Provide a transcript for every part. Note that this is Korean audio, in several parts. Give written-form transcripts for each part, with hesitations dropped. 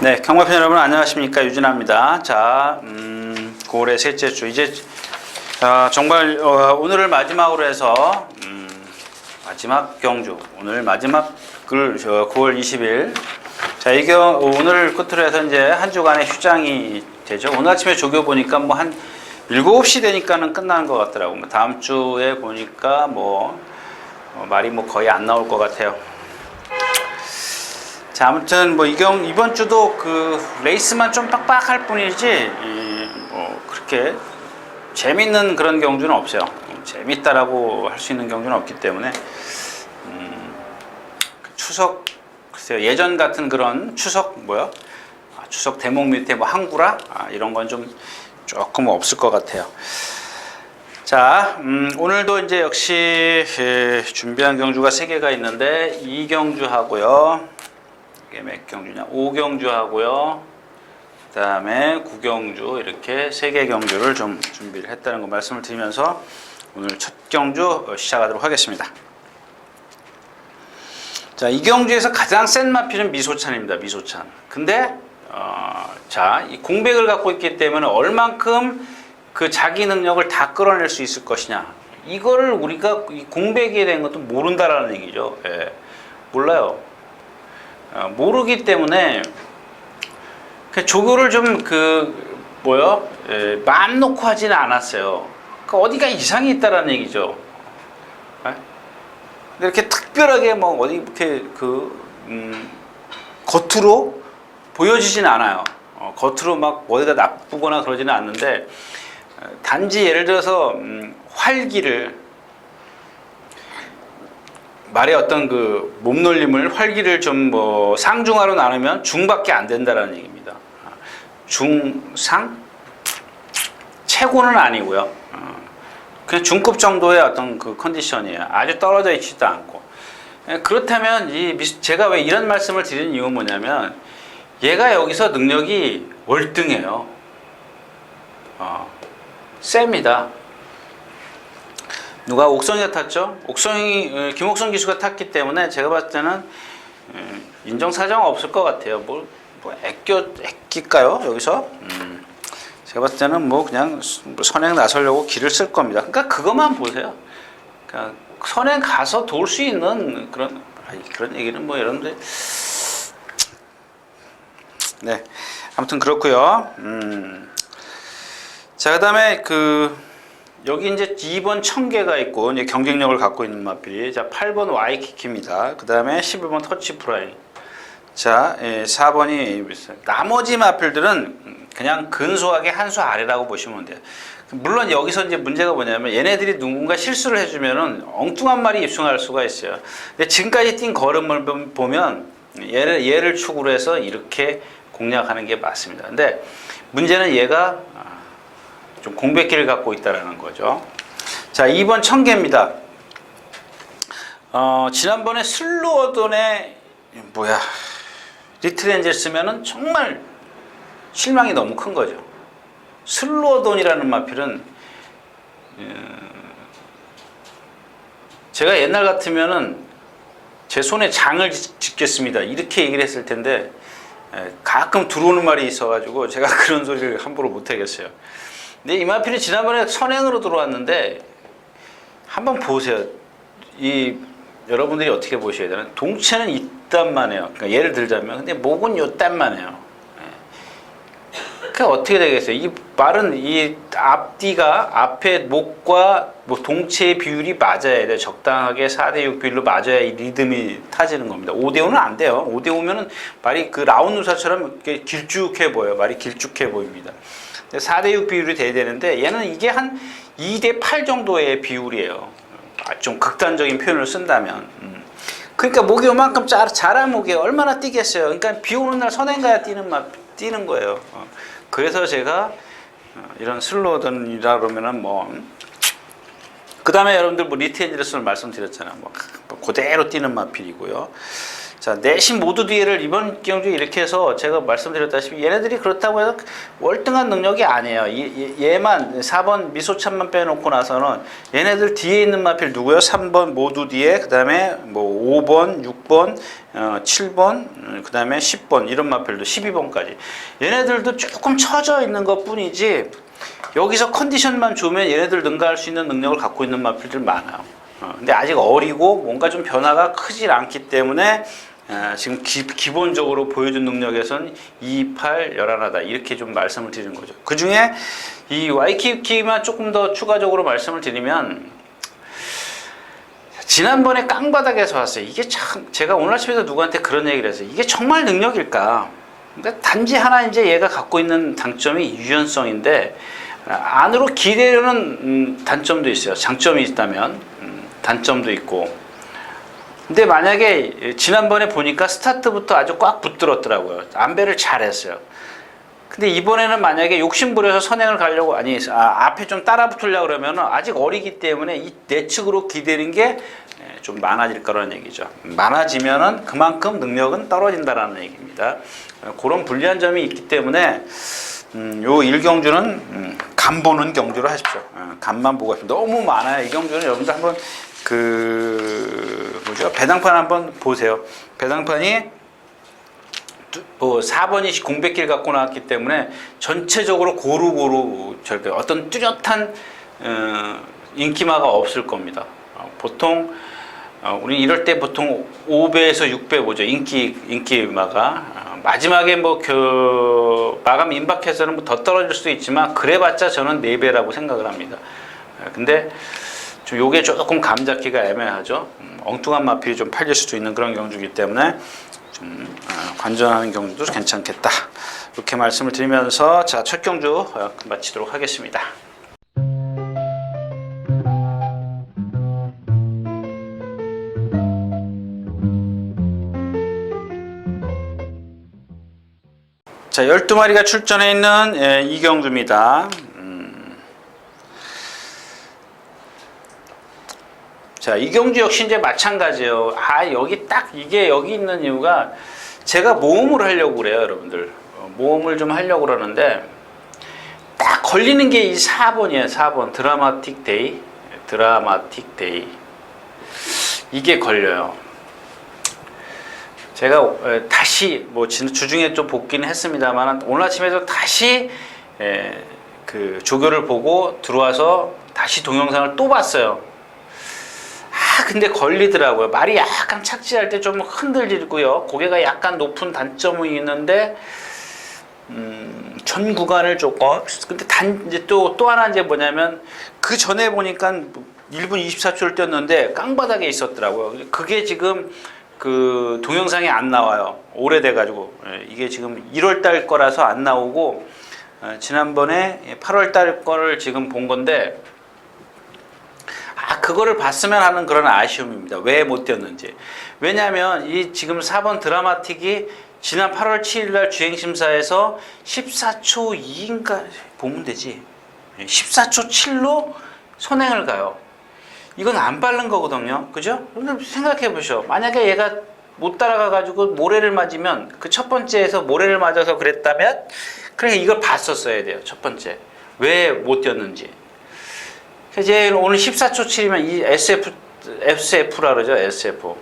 네, 경마편 여러분 안녕하십니까, 유진아입니다. 자, 9월의 셋째 주 이제 정말 오늘을 마지막으로 해서 마지막 경주, 오늘 마지막을 9월 20일. 자, 오늘 끝으로 해서 이제 한 주간의 휴장이 되죠. 오늘 아침에 조교 보니까 뭐 한 7시 되니까는 끝나는 것 같더라고. 뭐 다음 주에 보니까 말이 거의 안 나올 것 같아요. 자, 아무튼 이번 주도 그 레이스만 좀 빡빡할 뿐이지 그렇게 재밌는 그런 경주는 없어요. 재밌다라고 할 수 있는 경주는 없기 때문에 추석, 글쎄요, 예전 같은 그런 추석 추석 대목 밑에 항구라 이런 건 좀 조금 없을 것 같아요. 자, 오늘도 이제 역시 준비한 경주가 3개가 있는데 2경주 하고요. 이게 몇 경주냐? 5경주 하고요. 그 다음에 9경주, 이렇게 3개 경주를 좀 준비를 했다는 거 말씀을 드리면서 오늘 첫 경주 시작하도록 하겠습니다. 자, 이 경주에서 가장 센 마필은 미소찬입니다. 미소찬. 근데 자, 이 공백을 갖고 있기 때문에 얼만큼 그 자기 능력을 다 끌어낼 수 있을 것이냐, 이거를 우리가 이 공백에 대한 것도 모른다라는 얘기죠. 예, 몰라요. 모르기 때문에 조교를 좀 마음 놓고 하지는 않았어요. 어디가 이상이 있다라는 얘기죠. 근데 이렇게 특별하게 어디 이렇게 겉으로 보여지진 않아요. 겉으로 어디가 나쁘거나 그러지는 않는데, 단지 예를 들어서 활기를, 말의 어떤 몸놀림을, 활기를 좀 상중하로 나누면 중밖에 안 된다라는 얘기입니다. 중, 상? 최고는 아니고요. 그냥 중급 정도의 어떤 컨디션이에요. 아주 떨어져 있지도 않고. 그렇다면 제가 왜 이런 말씀을 드리는 이유는 뭐냐면, 얘가 여기서 능력이 월등해요. 셉니다. 누가 옥성이가 탔죠? 김옥성 기수가 탔기 때문에 제가 봤을 때는 인정사정 없을 것 같아요. 애낄까요? 여기서? 제가 봤을 때는 그냥 선행 나서려고 길을 쓸 겁니다. 그러니까 그것만 보세요. 그러니까 선행 가서 돌 수 있는 그런 얘기는 여러분들. 네. 아무튼 그렇고요. 자, 그 다음에 여기 이제 2번 청계가 있고, 이제 경쟁력을 갖고 있는 마필이, 자, 8번 와이키키입니다. 그 다음에 11번 터치프라이. 자, 4번이 나머지 마필들은 그냥 근소하게 한 수 아래라고 보시면 돼요. 물론 여기서 이제 문제가 뭐냐면, 얘네들이 누군가 실수를 해주면은 엉뚱한 말이 입증할 수가 있어요. 근데 지금까지 뛴 걸음을 보면 얘를 축으로 해서 이렇게 공략하는 게 맞습니다. 근데 문제는 얘가 좀 공백기를 갖고 있다는 거죠. 자, 2번 청계입니다. 지난번에 슬로어돈의 리틀엔젤 쓰면은 정말 실망이 너무 큰 거죠. 슬로어돈이라는 마필은 제가 옛날 같으면은 제 손에 장을 짓겠습니다, 이렇게 얘기를 했을 텐데, 가끔 들어오는 말이 있어가지고 제가 그런 소리를 함부로 못 하겠어요. 근데 이 마필이 지난번에 선행으로 들어왔는데, 한번 보세요. 여러분들이 어떻게 보셔야 되나? 동체는 이딴만 해요. 그러니까 예를 들자면, 근데 목은 요딴만 해요. 그러니까 어떻게 되겠어요? 이 말은 이 앞뒤가, 앞에 목과 동체의 비율이 맞아야 돼요. 적당하게 4대6 비율로 맞아야 이 리듬이 타지는 겁니다. 5대5는 안 돼요. 5대5면은 말이 라운드사처럼 이렇게 길쭉해 보여요. 말이 길쭉해 보입니다. 4대6 비율이 돼야 되는데, 얘는 이게 한 2대8 정도의 비율이에요. 좀 극단적인 표현을 쓴다면. 그러니까 목이 요만큼 자란 목이 얼마나 뛰겠어요. 그러니까 비 오는 날 선행 가야 뛰는 거예요. 그래서 제가 이런 슬로우던이라 그러면은 그 다음에 여러분들 리트엔젤스를 말씀드렸잖아요. 그대로 뛰는 마필이고요. 자, 내신 모두 뒤에를 이번 경주에 이렇게 해서 제가 말씀드렸다시피 얘네들이 그렇다고 해서 월등한 능력이 아니에요. 얘만 4번 미소참만 빼놓고 나서는 얘네들 뒤에 있는 마필 누구요? 3번 모두 뒤에, 그 다음에 뭐 5번, 6번, 7번, 그 다음에 10번 이런 마필도 12번까지 얘네들도 조금 처져 있는 것 뿐이지 여기서 컨디션만 좋으면 얘네들 능가할 수 있는 능력을 갖고 있는 마필들 많아요. 근데 아직 어리고 뭔가 좀 변화가 크질 않기 때문에 지금 기본적으로 보여준 능력에선 2, 8, 11하다 이렇게 좀 말씀을 드리는 거죠. 그 중에 이 와이키키만 조금 더 추가적으로 말씀을 드리면 지난번에 깡바닥에서 왔어요. 이게 참 제가 오늘 아침에도 누구한테 그런 얘기를 했어요. 이게 정말 능력일까? 그러니까 단지 하나 이제 얘가 갖고 있는 장점이 유연성인데 안으로 기대려는 단점도 있어요. 장점이 있다면 단점도 있고. 근데 만약에 지난번에 보니까 스타트부터 아주 꽉 붙들었더라고요. 안배를 잘했어요. 근데 이번에는 만약에 욕심부려서 선행을 가려고 앞에 좀 따라 붙으려고 그러면 아직 어리기 때문에 이 내측으로 기대는 게 좀 많아질 거라는 얘기죠. 많아지면은 그만큼 능력은 떨어진다라는 얘기입니다. 그런 불리한 점이 있기 때문에 요 1경주는 간 보는 경주로 하십시오. 간만 보고 하십시오. 너무 많아요. 이 경주는 여러분들 한번 배당판 한번 보세요. 배당판이 4번이 공백길 갖고 나왔기 때문에 전체적으로 고루고루 저렇게 어떤 뚜렷한 인기마가 없을 겁니다. 보통 우리 이럴 때 보통 5배에서 6배 보죠. 인기마가 마지막에 마감 임박해서는 더 떨어질 수도 있지만 그래봤자 저는 4배라고 생각을 합니다. 근데 좀 요게 조금 감 잡기가 애매하죠. 엉뚱한 마필이 좀 팔릴 수도 있는 그런 경주이기 때문에 좀 관전하는 경주도 괜찮겠다. 이렇게 말씀을 드리면서 자, 첫 경주 마치도록 하겠습니다. 자, 12마리가 출전해 있는 이 경주입니다. 자, 이 경주 역시 이제 마찬가지예요. 여기 딱 이게 여기 있는 이유가 제가 모험을 하려고 그래요, 여러분들. 모험을 좀 하려고 그러는데 딱 걸리는 게 이 4번이에요. 4번 드라마틱 데이. 이게 걸려요. 제가 다시 주중에 좀 복귀는 했습니다만 오늘 아침에도 다시 그 조교를 보고 들어와서 다시 동영상을 또 봤어요. 근데 걸리더라고요. 말이 약간 착지할 때 좀 흔들리고요. 고개가 약간 높은 단점이 있는데 전 구간을 조금 근데 이제 또 하나 이제 뭐냐면 그 전에 보니까 1분 24초를 뛰었는데 깡바닥에 있었더라고요. 그게 지금 그 동영상이 안 나와요. 오래돼 가지고 이게 지금 1월 달 거라서 안 나오고 지난번에 8월 달 거를 지금 본 건데 그거를 봤으면 하는 그런 아쉬움입니다. 왜 못 뛰었는지. 왜냐하면 이 지금 4번 드라마틱이 지난 8월 7일 날 주행심사에서 14초 2인가 보면 되지. 14초 7로 선행을 가요. 이건 안 빠른 거거든요. 그죠? 근데 생각해 보셔. 만약에 얘가 못 따라가 가지고 모래를 맞으면 그 첫 번째에서 모래를 맞아서 그랬다면 그러니까 이걸 봤었어야 돼요. 첫 번째. 왜 못 뛰었는지. 이제 오늘 14초 7이면 이 SF라 그러죠. SF.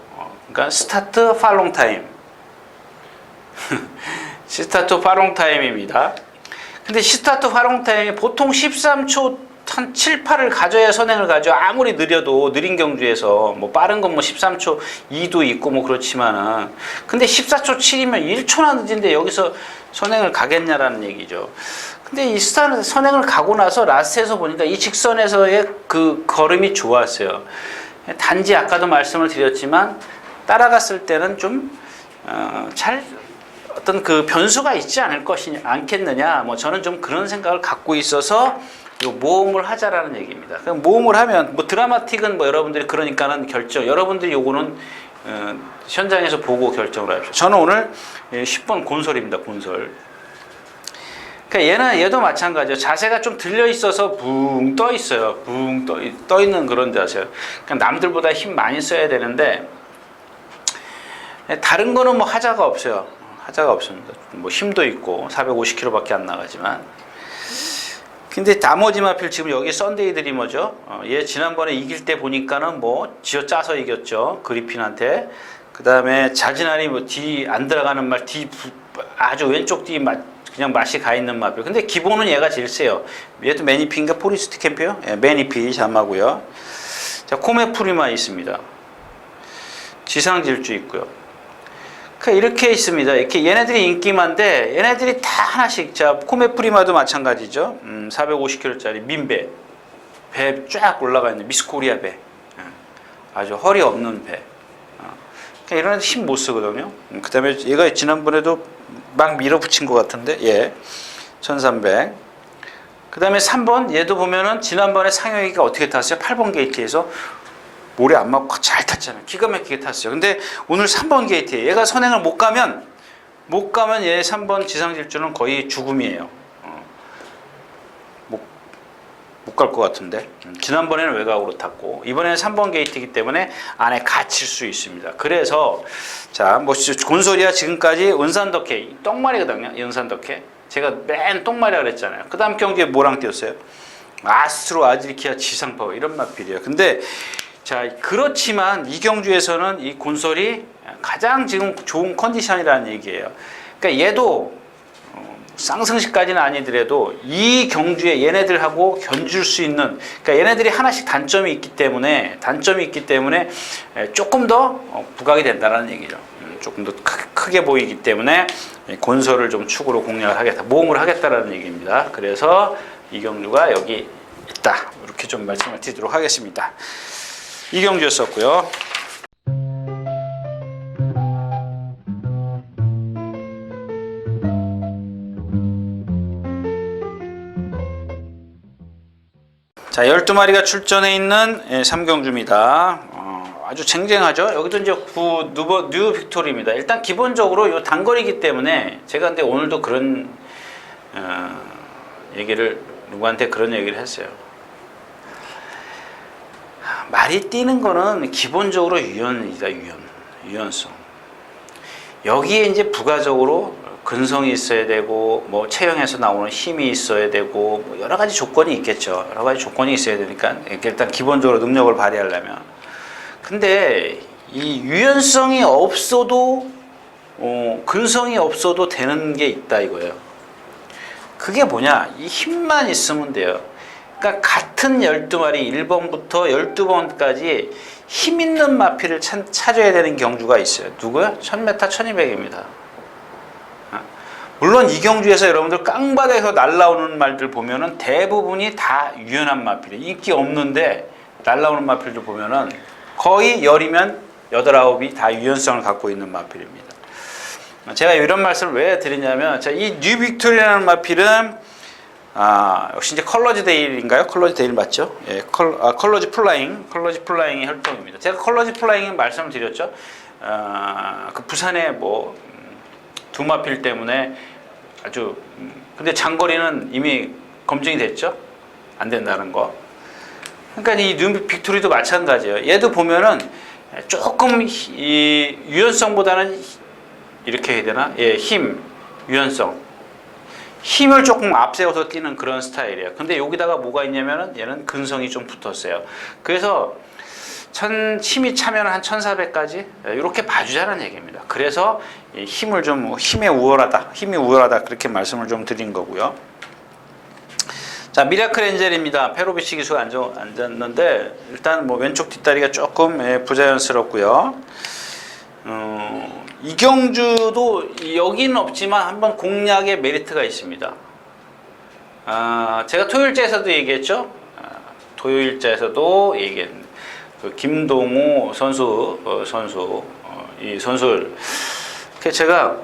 그러니까 스타트 팔롱 타임. 스타트 팔롱 타임입니다. 근데 스타트 팔롱 타임이 보통 13초 한 7, 8을 가져야 선행을 가죠. 아무리 느려도 느린 경주에서 빠른 건 13초 2도 있고 그렇지만은 근데 14초 7이면 1초나 늦은데 여기서 선행을 가겠냐라는 얘기죠. 근데 이 선행을 가고 나서 라스트에서 보니까 이 직선에서의 그 걸음이 좋았어요. 단지 아까도 말씀을 드렸지만 따라갔을 때는 좀 잘 어떤 그 변수가 있지 않겠느냐. 저는 좀 그런 생각을 갖고 있어서 모험을 하자라는 얘기입니다. 그럼 모험을 하면 드라마틱은 여러분들이 그러니까는 여러분들이 요거는 현장에서 보고 결정을 하십시오. 저는 오늘 10번 곤솔입니다. 곤솔. 그러니까 얘도 마찬가지예요. 자세가 좀 들려 있어서 붕 떠 있어요. 붕 떠 있는 그런 자세예요. 그러니까 남들보다 힘 많이 써야 되는데 다른 거는 뭐 하자가 없어요. 하자가 없습니다. 뭐 힘도 있고 450km밖에 안 나가지만. 근데 나머지 마필 지금 여기 썬데이 드리머죠. 얘 지난번에 이길 때 보니까는 뭐 쥐어 짜서 이겼죠. 그리핀한테. 그 다음에 자진아리 뭐 D 안 들어가는 말 D 아주 왼쪽 D 그냥 맛이 가 있는 마필. 근데 기본은 얘가 제일 세요. 얘도 매니피인가 포리스트 캠프요? 예, 매니피 잠마고요. 자, 코메프리마 있습니다. 지상질주 있고요. 이렇게 있습니다. 이렇게 얘네들이 인기만데 얘네들이 다 하나씩. 자, 코메프리마도 마찬가지죠. 450kg짜리 민배, 배 쫙 올라가 있는 미스코리아 배, 아주 허리 없는 배. 이런 애들 힘 못 쓰거든요. 그 다음에 얘가 지난번에도 막 밀어붙인 것 같은데, 예, 1300. 그 다음에 3번, 얘도 보면은 지난번에 상혁이가 어떻게 탔어요? 8번 게이트에서 모래 안 맞고 잘 탔잖아요. 기가 막히게 tas어요. 근데 오늘 3번 게이트에 얘가 선행을 못 가면 얘 3번 지상질주는 거의 죽음이에요. 못 갈 것 같은데. 지난번에는 외곽으로 탔고 이번에는 3번 게이트이기 때문에 안에 갇힐 수 있습니다. 그래서 자, 뭐 곤솔이야 지금까지 은산덕회 똥말이거든요. 은산덕회. 제가 맨 똥말이라 그랬잖아요. 그 다음 경기에 뭐랑 뛰었어요? 아스트로 아즈리키아 지상파워 이런 마필이에요. 근데 자, 그렇지만 이 경주에서는 이 곤솔이 가장 지금 좋은 컨디션이라는 얘기예요. 그러니까 얘도 쌍승시까지는 아니더라도 이 경주에 얘네들하고 견줄 수 있는, 그러니까 얘네들이 하나씩 단점이 있기 때문에 조금 더 부각이 된다는 얘기죠. 조금 더 크게 보이기 때문에 곤솔을 좀 축으로 공략을 하겠다, 모험을 하겠다라는 얘기입니다. 그래서 이 경주가 여기 있다, 이렇게 좀 말씀을 드리도록 하겠습니다. 이 경주였었고요. 자, 12마리가 출전해 있는 3경주입니다. 아주 쟁쟁하죠. 여기도 이제 뉴 빅토리입니다. 일단 기본적으로 이 단거리이기 때문에 제가 근데 오늘도 그런 얘기를 누구한테 그런 얘기를 했어요. 말이 뛰는 거는 기본적으로 유연이다. 유연성. 여기에 이제 부가적으로 근성이 있어야 되고 뭐 체형에서 나오는 힘이 있어야 되고 뭐 여러 가지 조건이 있겠죠. 여러 가지 조건이 있어야 되니까 일단 기본적으로 능력을 발휘하려면. 근데 이 유연성이 없어도 근성이 없어도 되는 게 있다 이거예요. 그게 뭐냐? 이 힘만 있으면 돼요. 그러니까 같은 12마리 1번부터 12번까지 힘 있는 마필을 찾아야 되는 경주가 있어요. 누구요? 1000m 1200입니다. 물론 이 경주에서 여러분들 깡바닥에서 날라오는 말들 보면은 대부분이 다 유연한 마필이에요. 인기 없는데 날라오는 마필들 보면은 거의 10이면 8, 9이 다 유연성을 갖고 있는 마필입니다. 제가 이런 말씀을 왜 드리냐면, 이 뉴 빅토리라는 마필은 역시 이제 컬러지 데일인가요? 컬러지 데일 맞죠? 예, 컬러지 플라잉의 혈통입니다. 제가 컬러지 플라잉 말씀을 드렸죠. 그 부산에 뭐 두 마필 때문에 아주 근데 장거리는 이미 검증이 됐죠? 안 된다는 거. 그러니까 이 뉴 빅토리도 마찬가지예요. 얘도 보면은 조금 이 유연성보다는 이렇게 해야 되나? 예, 유연성. 힘을 조금 앞세워서 뛰는 그런 스타일이에요. 근데 여기다가 뭐가 있냐면은 얘는 근성이 좀 붙었어요. 그래서 힘이 차면 한 1400까지 이렇게 봐주자는 얘기입니다. 그래서 힘이 우월하다 그렇게 말씀을 좀 드린 거고요. 자, 미라클 엔젤입니다. 페로비치 기수가 앉았는데 일단 뭐 왼쪽 뒷다리가 조금 부자연스럽고요. 이경주도 여기는 없지만 한번 공략의 메리트가 있습니다. 제가 토요일자에서도 얘기했죠. 토요일자에서도 얘기했는데 그 김동우 선수 이 선수를 제가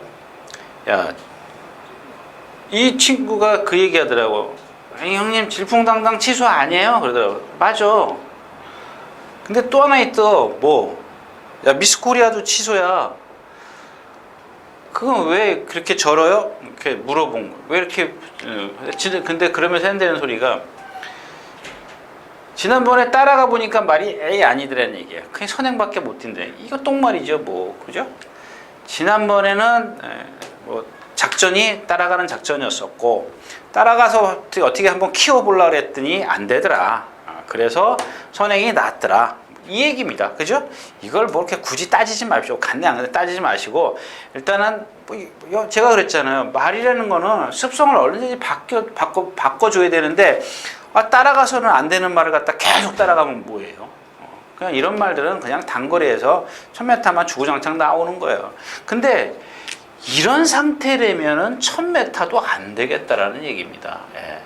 이 친구가 그 얘기하더라고. 형님 질풍당당 취소 아니에요? 그러더라고. 맞아. 근데 또 하나 있더. 미스코리아도 취소야. 그건 왜 그렇게 절어요? 이렇게 물어본 거. 왜 이렇게 근데 그러면서 한다는 소리가 지난번에 따라가 보니까 말이 에이 아니더라는 얘기야. 그냥 선행밖에 못 뛴대. 이거 똥말이죠, 뭐. 그죠? 지난번에는 뭐 작전이 따라가는 작전이었었고 따라가서 어떻게 한번 키워보려고 했더니 안 되더라. 그래서 선행이 낫더라. 이 얘기입니다. 그죠? 이걸 뭐 이렇게 굳이 따지지 마십시오. 갔네 안 갔네 따지지 마시고 일단은 뭐 제가 그랬잖아요. 말이라는 거는 습성을 얼마든지 바꿔줘야 되는데 따라가서는 안 되는 말을 갖다 계속 따라가면 뭐예요? 그냥 이런 말들은 그냥 단거리에서 1000m만 주구장창 나오는 거예요. 근데 이런 상태라면은 1000m도 안 되겠다라는 얘기입니다. 예.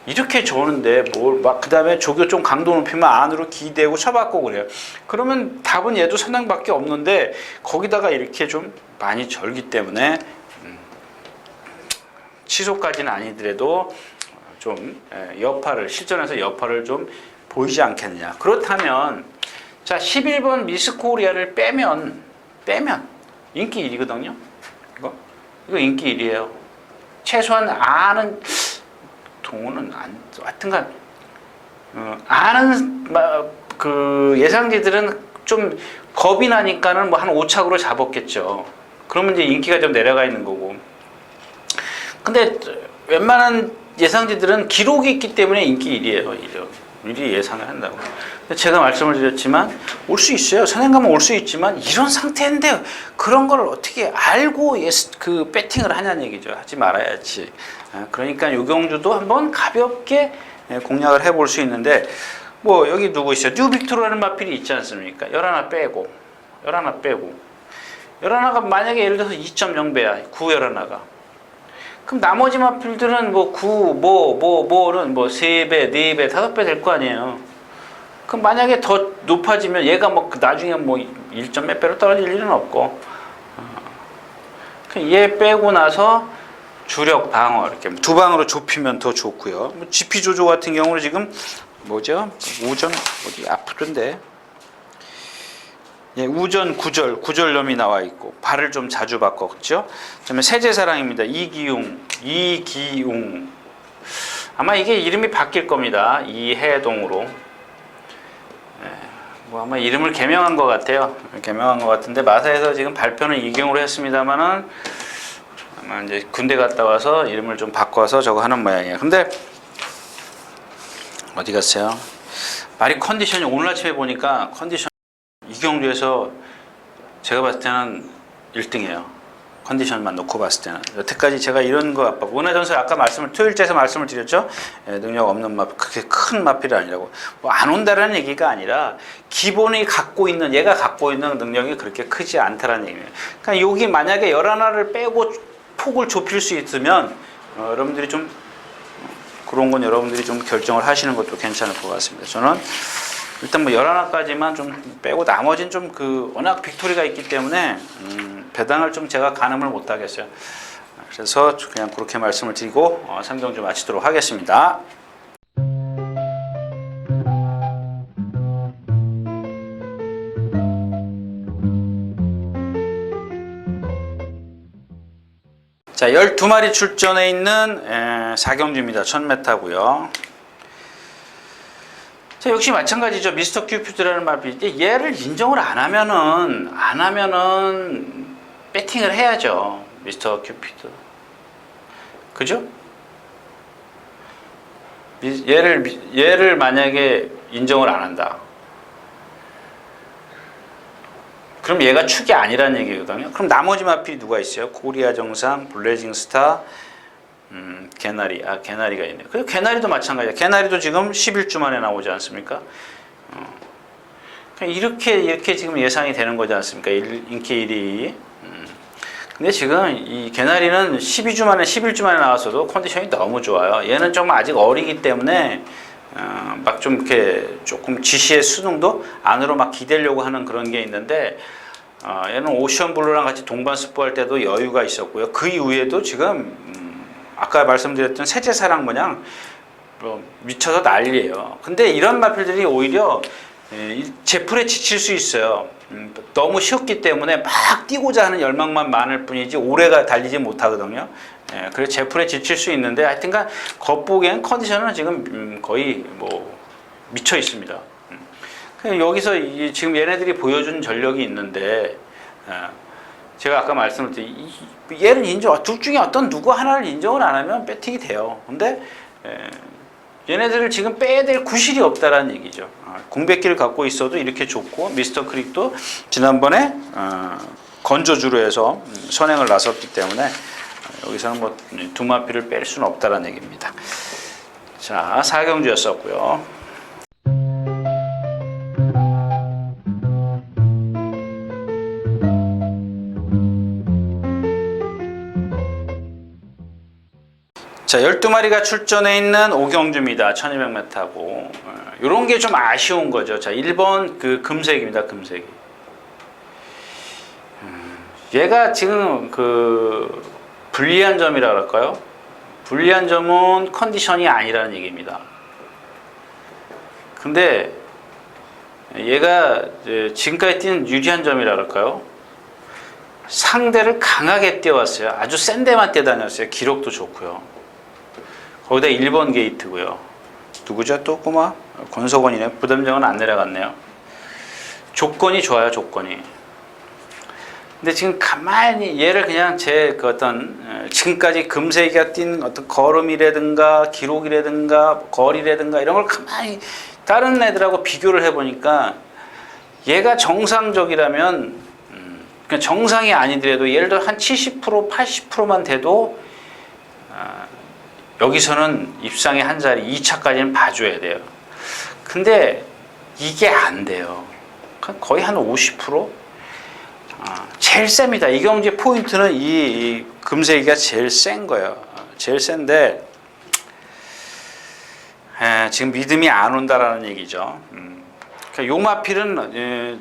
이렇게 좋은데 그 다음에 조교 좀 강도 높이면 안으로 기대고 쳐받고 그래요. 그러면 답은 얘도 선행밖에 없는데 거기다가 이렇게 좀 많이 절기 때문에 취소까지는 아니더라도 좀 여파를 실전에서 여파를 좀 보이지 않겠느냐. 그렇다면 자 11번 미스 코리아를 빼면 인기 1위거든요. 이거 인기 1위예요. 최소한 아는 동호는 하여튼간 아는 그 예상지들은 좀 겁이 나니까는 뭐 한 5착으로 잡았겠죠. 그러면 이제 인기가 좀 내려가 있는 거고. 근데 웬만한 예상지들은 기록이 있기 때문에 인기 1위예요. 1위 예상을 한다고. 제가 말씀을 드렸지만 올 수 있어요. 선행가면 올 수 있지만 이런 상태인데 그런 걸 어떻게 알고 그 배팅을 하냐는 얘기죠. 하지 말아야지. 그러니까 유경주도 한번 가볍게 공략을 해볼 수 있는데 뭐 여기 누구 있어요? 뉴빅토르라는 마필이 있지 않습니까? 11 빼고 11가 만약에 예를 들어서 2.0배야 9 11가 그럼 나머지 마필들은 뭐 9, 뭐는 뭐 3배, 4배, 5배 될 거 아니에요. 그럼 만약에 더 높아지면 얘가 뭐 나중에 뭐 1점 몇 배로 떨어질 일은 없고 얘 빼고 나서 주력 방어 이렇게 두 방으로 좁히면 더 좋고요. 뭐 GP 조조 같은 경우는 지금 뭐죠? 우전 어디 아프던데. 예, 우전 구절염이 나와 있고 발을 좀 자주 바꿔 그렇죠? 그다음에 세제사랑입니다. 이기웅 아마 이게 이름이 바뀔 겁니다. 이해동으로 뭐 아마 이름을 개명한 것 같아요. 개명한 것 같은데 마사에서 지금 발표는 이경으로 했습니다만은 아마 이제 군대 갔다 와서 이름을 좀 바꿔서 저거 하는 모양이에요. 근데 어디 갔어요? 말이 컨디션이 오늘 아침에 보니까 컨디션 이경주에서 제가 봤을 때는 1등이에요. 컨디션만 놓고 봤을 때는. 여태까지 제가 이런 거 아빠 문화전설 아까 토요일째에서 말씀을 드렸죠. 능력 없는 마필 그렇게 큰 마필이 아니라고. 뭐 안 온다라는 얘기가 아니라 기본이 얘가 갖고 있는 능력이 그렇게 크지 않다라는 얘기예요. 그러니까 여기 만약에 11을 빼고 폭을 좁힐 수 있으면 여러분들이 좀 그런 건 여러분들이 좀 결정을 하시는 것도 괜찮을 것 같습니다. 저는 일단 뭐 11까지만 좀 빼고 나머지는 좀 워낙 빅토리가 있기 때문에 배당을 좀 제가 가늠을 못 하겠어요. 그래서 그냥 그렇게 말씀을 드리고 상정 좀 마치도록 하겠습니다. 자, 12마리 출전해 있는 4경주입니다. 1000m고요. 자, 역시 마찬가지죠. 미스터 큐피드라는 마필. 얘를 인정을 안 하면은 배팅을 해야죠. 미스터 큐피드. 그죠? 얘를 만약에 인정을 안 한다. 그럼 얘가 축이 아니라는 얘기거든요. 그럼 나머지 마필이 누가 있어요? 코리아 정상, 블레징 스타, 개나리. 개나리가 있네요. 그리고 개나리도 마찬가지예요. 개나리도 지금 11주 만에 나오지 않습니까? 이렇게 지금 예상이 되는 거지 않습니까? 인기 1위. 근데 지금 이 개나리는 11주 만에 나왔어도 컨디션이 너무 좋아요. 얘는 좀 아직 어리기 때문에 막 좀 이렇게 조금 지시의 수능도 안으로 막 기대려고 하는 그런 게 있는데 얘는 오션블루랑 같이 동반 스포할 때도 여유가 있었고요. 그 이후에도 지금 아까 말씀드렸던 세제사랑 모양 미쳐서 난리예요. 근데 이런 마필들이 오히려 제풀에 지칠 수 있어요. 너무 쉬웠기 때문에 막 뛰고자 하는 열망만 많을 뿐이지 오래가 달리지 못하거든요. 그래서 제풀에 지칠 수 있는데 하여튼간 겉보기엔 컨디션은 지금 거의 뭐 미쳐 있습니다. 여기서 지금 얘네들이 보여준 전력이 있는데 제가 아까 말씀드린 얘를 둘 중에 어떤 누구 하나를 인정을 안 하면 배팅이 돼요. 근데 얘네들을 지금 빼야 될 구실이 없다라는 얘기죠. 공백기를 갖고 있어도 이렇게 좋고, 미스터 크릭도 지난번에 건조주로 해서 선행을 나섰기 때문에 여기서는 뭐 두마피를 뺄 수는 없다라는 얘기입니다. 자, 사경주였었고요. 자, 12마리가 출전해 있는 오경주입니다. 1200m고. 이런 게 좀 아쉬운 거죠. 자, 1번 그 금색입니다. 금색이. 얘가 지금 그 불리한 점이라 그럴까요? 불리한 점은 컨디션이 아니라는 얘기입니다. 근데 얘가 지금까지 뛴 유리한 점이라 그럴까요? 상대를 강하게 띄워왔어요. 아주 센 데만 뛰어다녔어요. 기록도 좋고요. 거기다 1번 게이트고요. 누구죠? 또 꼬마? 권석원이네. 부담정은 안 내려갔네요. 조건이 좋아요. 조건이. 근데 지금 가만히 얘를 그냥 제 그 어떤 지금까지 금세기가 뛴 어떤 걸음이라든가 기록이라든가 거리라든가 이런 걸 가만히 다른 애들하고 비교를 해보니까 얘가 정상적이라면 그냥 정상이 아니더라도 예를 들어 한 70% 80%만 돼도 여기서는 입상의 한 자리 2차까지는 봐줘야 돼요. 근데 이게 안 돼요. 거의 한 50%? 제일 셉니다. 이경주의 포인트는 이 금세기가 제일 센 거예요. 제일 센데 지금 믿음이 안 온다라는 얘기죠. 그러니까 요 마필은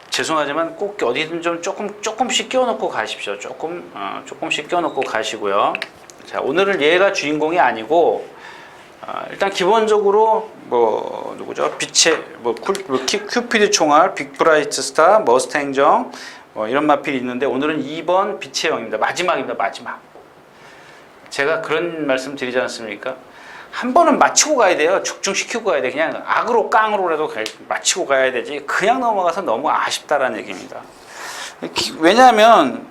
죄송하지만 꼭 어디든 좀 조금씩 끼워놓고 가십시오. 조금씩 끼워놓고 가시고요. 자, 오늘은 얘가 주인공이 아니고 일단 기본적으로 뭐 누구죠? 빛의 큐피드 총알, 빅브라이트 스타, 머스탱정 이런 마필이 있는데 오늘은 2번 빛의 영입니다. 마지막입니다. 마지막. 제가 그런 말씀 드리지 않습니까? 한 번은 마치고 가야 돼요. 죽중시키고 가야 돼. 그냥 악으로 깡으로라도 마치고 가야 되지. 그냥 넘어가서 너무 아쉽다라는 얘기입니다. 왜냐하면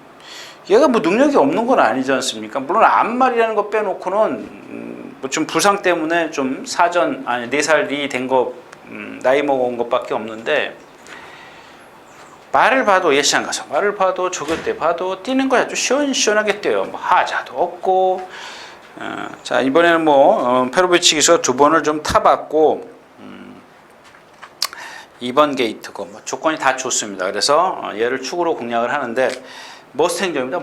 얘가 뭐 능력이 없는 건 아니지 않습니까? 물론 암말이라는 거 빼놓고는 뭐 좀 부상 때문에 좀 4살이 된 거 나이 먹은 것밖에 없는데 말을 봐도 예시장 가서 말을 봐도 조교 때 봐도 뛰는 거 아주 시원시원하게 뛰어요. 뭐 하자도 없고. 자, 이번에는 뭐 페로비치 기수가 2번을 좀 타봤고 2번 게이트고 뭐 조건이 다 좋습니다. 그래서 얘를 축으로 공략을 하는데 머스탱정입니다.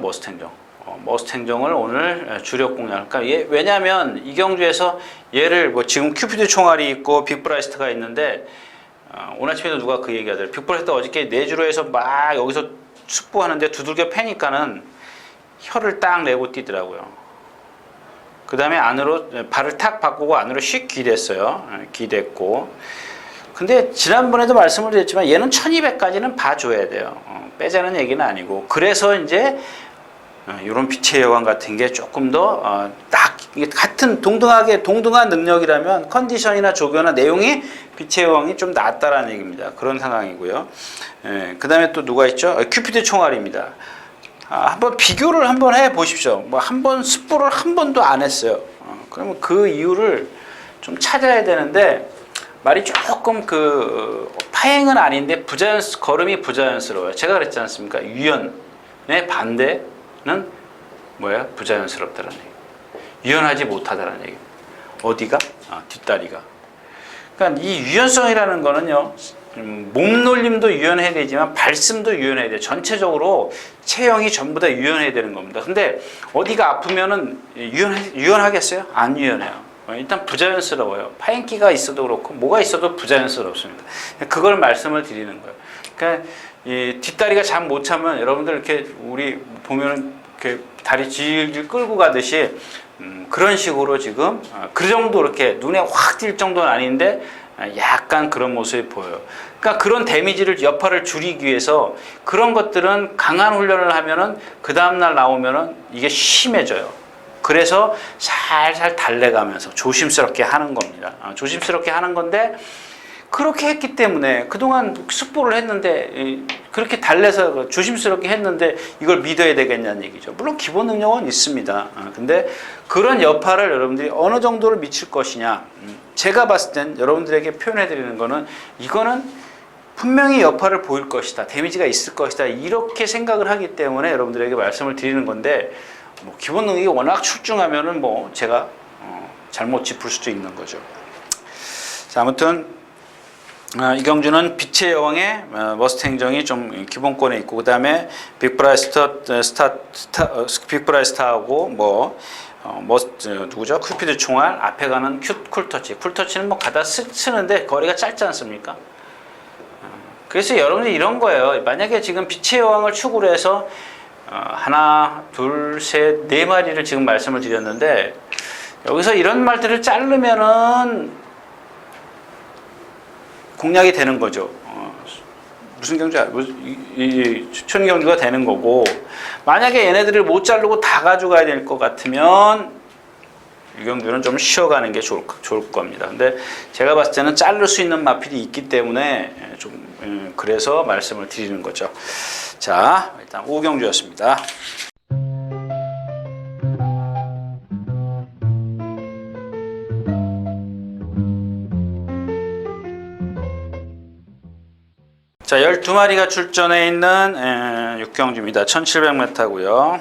머스탱정을 오늘 주력 공략. 그러니까 왜냐하면 이경주에서 얘를 뭐 지금 큐피드 총알이 있고 빅브라이스트가 있는데 오늘 아침에도 누가 그 얘기하더라고요. 빅브라이스트 어저께 내주로 해서 막 여기서 숙부하는데 두들겨 패니까는 혀를 딱 내고 뛰더라고요. 그 다음에 안으로 발을 탁 바꾸고 안으로 휙 기댔어요. 기댔고. 근데 지난번에도 말씀을 드렸지만 얘는 1200까지는 봐줘야 돼요. 빼자는 얘기는 아니고. 그래서 이제 이런 빛의 여왕 같은 게 조금 더 같은 동등한 능력이라면 컨디션이나 조교나 내용이 빛의 여왕이 좀 낫다라는 얘기입니다. 그런 상황이고요. 그 다음에 또 누가 있죠? 큐피드 총알입니다. 한번 비교를 한번 해 보십시오. 뭐 한 번 스포를 한 번도 안 했어요. 그러면 그 이유를 좀 찾아야 되는데 말이 조금 파행은 아닌데 걸음이 부자연스러워요. 제가 그랬지 않습니까? 유연의 반대는 뭐야? 부자연스럽다는 얘기. 유연하지 못하다는 얘기. 어디가? 뒷다리가. 그러니까 이 유연성이라는 거는요. 몸놀림도 유연해야 되지만 발씀도 유연해야 돼요. 전체적으로 체형이 전부 다 유연해야 되는 겁니다. 근데 어디가 아프면은 유연하겠어요? 안 유연해요. 일단 부자연스러워요. 파인기가 있어도 그렇고 뭐가 있어도 부자연스럽습니다. 그걸 말씀을 드리는 거예요. 그러니까 이 뒷다리가 잠 못 차면 여러분들 이렇게 우리 보면은 이렇게 다리 질질 끌고 가듯이 그런 식으로 지금 그 정도 이렇게 눈에 확 띌 정도는 아닌데 약간 그런 모습이 보여요. 그러니까 그런 데미지를 여파를 줄이기 위해서 그런 것들은 강한 훈련을 하면은 그 다음날 나오면은 이게 심해져요. 그래서 살살 달래가면서 조심스럽게 하는 겁니다. 조심스럽게 하는 건데 그렇게 했기 때문에 그동안 스포를 했는데 그렇게 달래서 조심스럽게 했는데 이걸 믿어야 되겠냐는 얘기죠. 물론 기본 능력은 있습니다. 근데 그런 여파를 여러분들이 어느 정도를 미칠 것이냐, 제가 봤을 땐 여러분들에게 표현해 드리는 거는 이거는 분명히 여파를 보일 것이다, 데미지가 있을 것이다, 이렇게 생각을 하기 때문에 여러분들에게 말씀을 드리는 건데, 뭐 기본 능력이 워낙 출중하면은 뭐 제가 잘못 짚을 수도 있는 거죠. 자, 아무튼 이경주는 빛의 여왕의 머스탱정이 좀 기본권에 있고, 그 다음에 빅브라이스타하고 누구죠? 쿠피드 총알, 앞에 가는 쿨터치. 쿨터치는 뭐 가다 쓰는데 거리가 짧지 않습니까? 그래서 여러분들이 이런 거예요. 만약에 지금 빛의 여왕을 축으로 해서 하나, 둘, 셋, 네 마리를 지금 말씀을 드렸는데, 여기서 이런 말들을 자르면은 공략이 되는 거죠. 무슨 경주야? 추천 경주가 되는 거고, 만약에 얘네들을 못 자르고 다 가져가야 될 것 같으면 이 경주는 좀 쉬어가는 게 좋을 겁니다. 근데 제가 봤을 때는 자를 수 있는 마필이 있기 때문에 좀 그래서 말씀을 드리는 거죠. 자, 일단 5경주였습니다. 자, 12마리가 출전해 있는 6경주입니다. 1700m고요.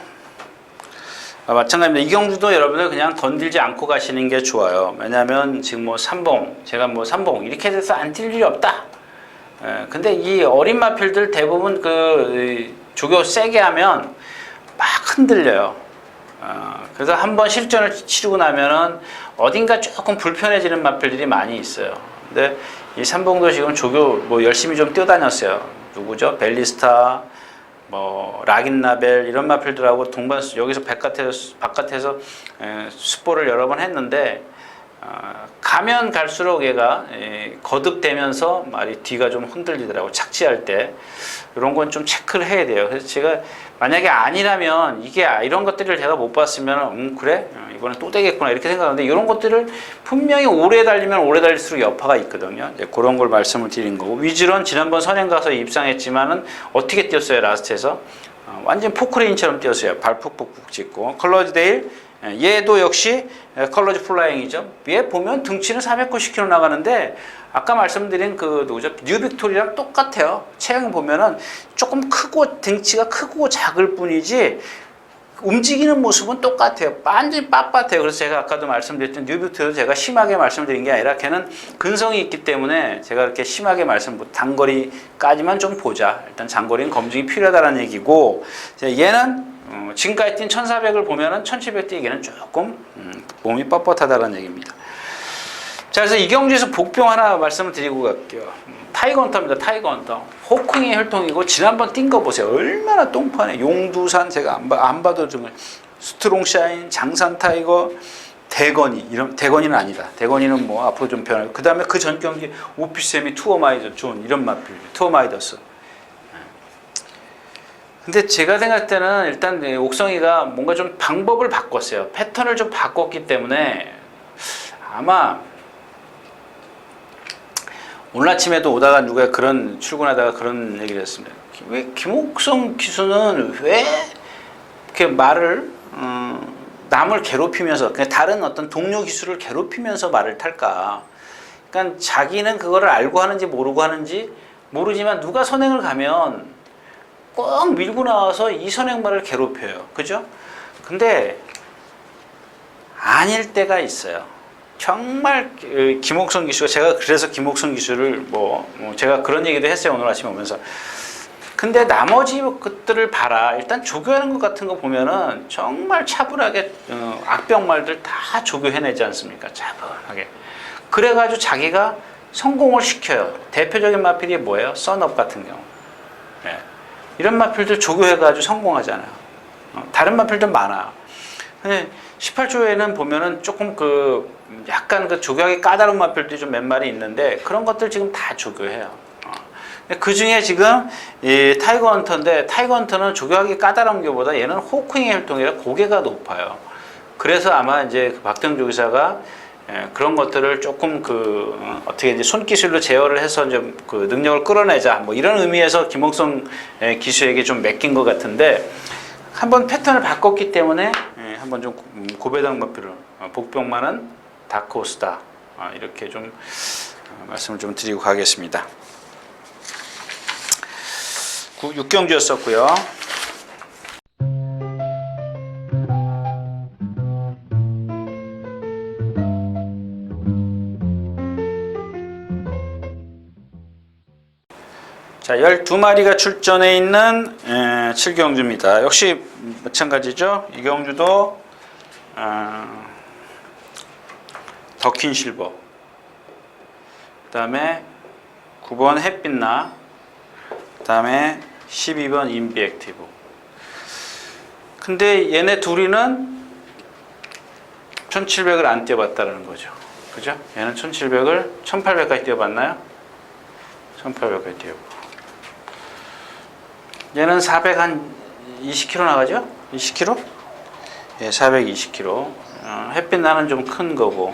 마찬가지입니다. 이 경주도 여러분들 그냥 건들지 않고 가시는 게 좋아요. 왜냐하면 지금 뭐 삼봉, 제가 뭐 삼봉 이렇게 돼서 안 뛸 일이 없다. 근데 이 어린 마필들 대부분 조교 세게 하면 막 흔들려요. 그래서 한번 실전을 치르고 나면은 어딘가 조금 불편해지는 마필들이 많이 있어요. 근데 이 삼봉도 지금 조교 뭐 열심히 좀 뛰어다녔어요. 누구죠? 벨리스타, 뭐 라긴나벨 이런 마필들하고 동반, 여기서 바깥에서 숫보를 여러 번 했는데, 가면 갈수록 얘가 거듭되면서 말이 뒤가 좀 흔들리더라고, 착지할 때. 이런 건 좀 체크를 해야 돼요. 그래서 제가 만약에 아니라면, 이게 이런 것들을 제가 못 봤으면 그래? 이거는 또 되겠구나 이렇게 생각하는데, 이런 것들을 분명히 오래 달리면 오래 달릴수록 여파가 있거든요. 그런 걸 말씀을 드린 거고, 위즈런 지난번 선행 가서 입상했지만은 어떻게 뛰었어요? 라스트에서 완전 포크레인처럼 뛰었어요. 발 푹푹푹 찍고. 컬러지데일, 얘도 역시 컬러지 플라잉이죠. 얘 보면 등치는 490km 나가는데, 아까 말씀드린 누구죠? 뉴 빅토리랑 똑같아요. 체형 보면은 조금 크고 등치가 크고 작을 뿐이지 움직이는 모습은 똑같아요. 완전히 빳빳해요. 그래서 제가 아까도 말씀드렸던 뉴 빅토리도 제가 심하게 말씀드린 게 아니라 걔는 근성이 있기 때문에 제가 이렇게 심하게 단거리까지만 좀 보자. 일단 장거리는 검증이 필요하다는 얘기고, 얘는 지금까지 뛴 1400을 보면은 1700 뛰기에는 조금 몸이 뻣뻣하다는 얘기입니다. 자, 그래서 이경주에서 복병 하나 말씀을 드리고 갈게요. 타이거 헌터입니다. 타이거 헌터. 호킹의 혈통이고, 지난번 뛴 거 보세요. 얼마나 똥파네. 용두산, 제가 안 봐도 정말 스트롱샤인, 장산 타이거, 대건이. 대건이는 아니다. 대건이는 뭐 앞으로 좀 변하고. 그 다음에 그 전 경기 오피셈이 투어마이더 존, 이런 마필. 투어마이더스. 근데 제가 생각할 때는 일단 옥성이가 뭔가 좀 방법을 바꿨어요. 패턴을 좀 바꿨기 때문에 아마 오늘 아침에도 오다가 누가 출근하다가 그런 얘기를 했습니다. 왜 김옥성 기수는 왜 이렇게 말을 남을 괴롭히면서, 그냥 다른 어떤 동료 기수를 괴롭히면서 말을 탈까? 그러니까 자기는 그거를 알고 하는지 모르고 하는지 모르지만 누가 선행을 가면 꼭 밀고 나와서 이 선행말을 괴롭혀요. 그죠? 근데 아닐 때가 있어요. 정말 김옥성 기수가, 제가 그래서 김옥성 기수를 제가 그런 얘기도 했어요. 오늘 아침에 오면서. 근데 나머지 것들을 봐라. 일단 조교하는 것 같은 거 보면은 정말 차분하게 악병말들 다 조교해내지 않습니까? 차분하게. 그래가지고 자기가 성공을 시켜요. 대표적인 마필이 뭐예요? 썬업 같은 경우. 네. 이런 마필들 조교해가지고 성공하잖아요. 다른 마필들 많아. 근데 18조에는 보면은 조금 약간 조교하기 까다로운 마필들이 좀 몇 마리 있는데, 그런 것들 지금 다 조교해요. 그 중에 지금 이 타이거 헌터인데, 타이거 헌터는 조교하기 까다로운 것보다 얘는 호킹의 혈통이라 고개가 높아요. 그래서 아마 이제 박정 조교사가 그런 것들을 조금 어떻게 이제 손기술로 제어를 해서 좀 그 능력을 끌어내자 뭐 이런 의미에서 김홍성 기수에게 좀 맡긴 것 같은데 한번 패턴을 바꿨기 때문에 한번 좀 고배당 마표를 복병만은 다크호스다 이렇게 좀 말씀을 좀 드리고 가겠습니다. 6경주였었고요. 자, 12마리가 출전해 있는 7경주입니다. 역시 마찬가지죠. 이 경주도 더킨 실버, 그 다음에 9번 햇빛나, 그 다음에 12번 인비 액티브. 근데 얘네 둘이는 1700을 안 뛰어봤다는 거죠. 그죠? 얘는 1700을 1800까지 뛰어봤나요? 1800까지 뛰어보고. 얘는 400 한 20km 나가죠? 20km? 예, 420km. 햇빛 나는 좀 큰 거고.